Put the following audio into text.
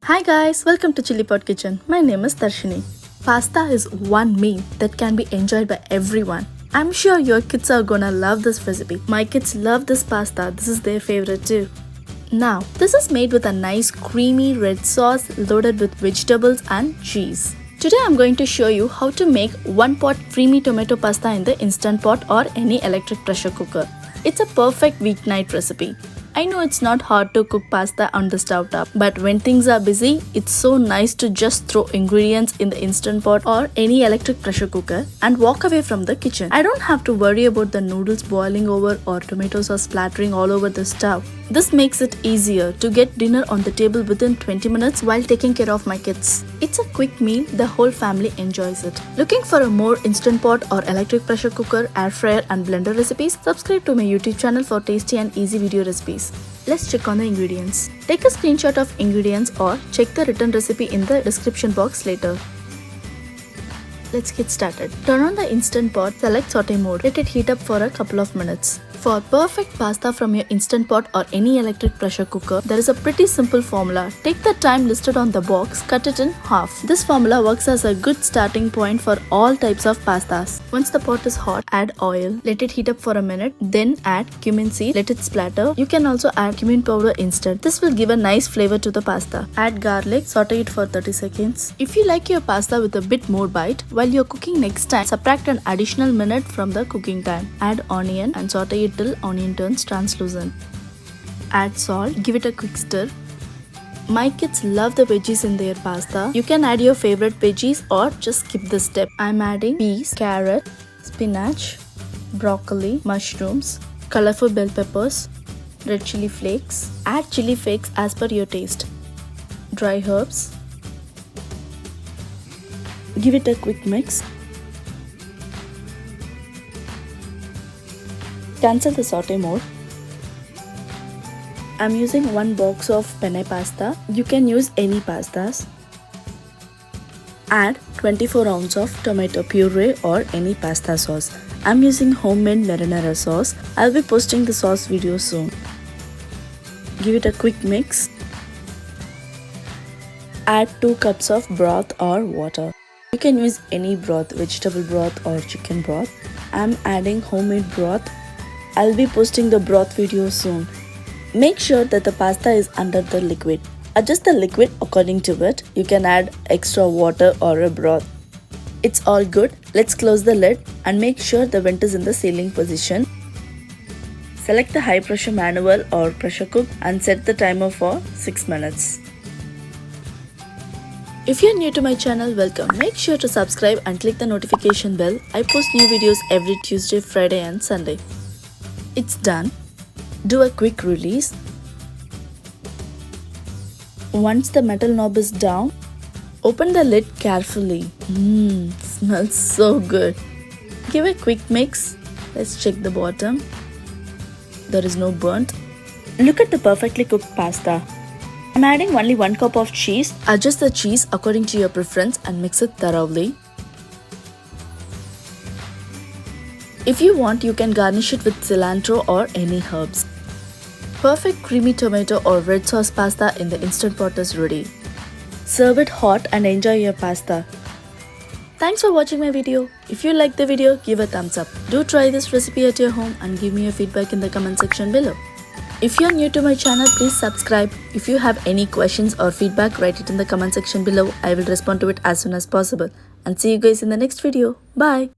Hi guys, welcome to Chillipot kitchen. My name is Darshini. Pasta is one meal that can be enjoyed by everyone. I'm sure your kids are gonna love this recipe. My kids love this pasta. This is their favorite too. Now, this is made with a nice creamy red sauce loaded with vegetables and cheese. Today I'm going to show you how to make one pot creamy tomato pasta in the Instant Pot or any electric pressure cooker. It's a perfect weeknight recipe. I know it's not hard to cook pasta on the stove top, but when things are busy, it's so nice to just throw ingredients in the Instant Pot or any electric pressure cooker and walk away from the kitchen. I don't have to worry about the noodles boiling over or tomato sauce splattering all over the stove. This makes it easier to get dinner on the table within 20 minutes while taking care of my kids. It's a quick meal, the whole family enjoys it. Looking for a more Instant Pot or electric pressure cooker, air fryer and blender recipes? Subscribe to my YouTube channel for tasty and easy video recipes. Let's check on the ingredients. Take a screenshot of ingredients or check the written recipe in the description box later. Let's get started. Turn on the Instant Pot, select saute mode. Let it heat up for a couple of minutes. For perfect pasta from your Instant Pot or any electric pressure cooker, there is a pretty simple formula. Take the time listed on the box, cut it in half. This formula works as a good starting point for all types of pastas. Once the pot is hot, add oil. Let it heat up for a minute. Then add cumin seed. Let it splatter. You can also add cumin powder instead. This will give a nice flavor to the pasta. Add garlic. Saute it for 30 seconds. If you like your pasta with a bit more bite, while you're cooking next time, subtract an additional minute from the cooking time. Add onion and saute it till onion turns translucent. Add salt, give it a quick stir. My kids love the veggies in their pasta. You can add your favorite veggies or just skip this step. I'm adding peas, carrot, spinach, broccoli, mushrooms, colorful bell peppers, red chili flakes. Add chili flakes as per your taste. Dry herbs. Give it a quick mix. Cancel the saute mode. I'm using one box of penne pasta. You can use any pastas. Add 24 ounces of tomato puree or any pasta sauce. I'm using homemade marinara sauce. I'll be posting the sauce video soon. Give it a quick mix. Add 2 cups of broth or water. You can use any broth, vegetable broth or chicken broth. I'm adding homemade broth. I'll be posting the broth video soon. Make sure that the pasta is under the liquid. Adjust the liquid according to it. You can add extra water or a broth. It's all good. Let's close the lid and make sure the vent is in the sealing position. Select the high pressure manual or pressure cook and set the timer for 6 minutes. If you're new to my channel, welcome. Make sure to subscribe and click the notification bell. I post new videos every Tuesday, Friday and Sunday. It's done. Do a quick release. Once the metal knob is down, open the lid carefully. Smells so good. Give a quick mix. Let's check the bottom. There is no burnt. Look at the perfectly cooked pasta. I'm adding only 1 cup of cheese. Adjust the cheese according to your preference and mix it thoroughly. If you want, you can garnish it with cilantro or any herbs. Perfect creamy tomato or red sauce pasta in the Instant Pot is ready. Serve it hot and enjoy your pasta. Thanks for watching my video. If you liked the video, give a thumbs up. Do try this recipe at your home and give me your feedback in the comment section below. If you're new to my channel, please subscribe. If you have any questions or feedback, write it in the comment section below. I will respond to it as soon as possible. And see you guys in the next video. Bye.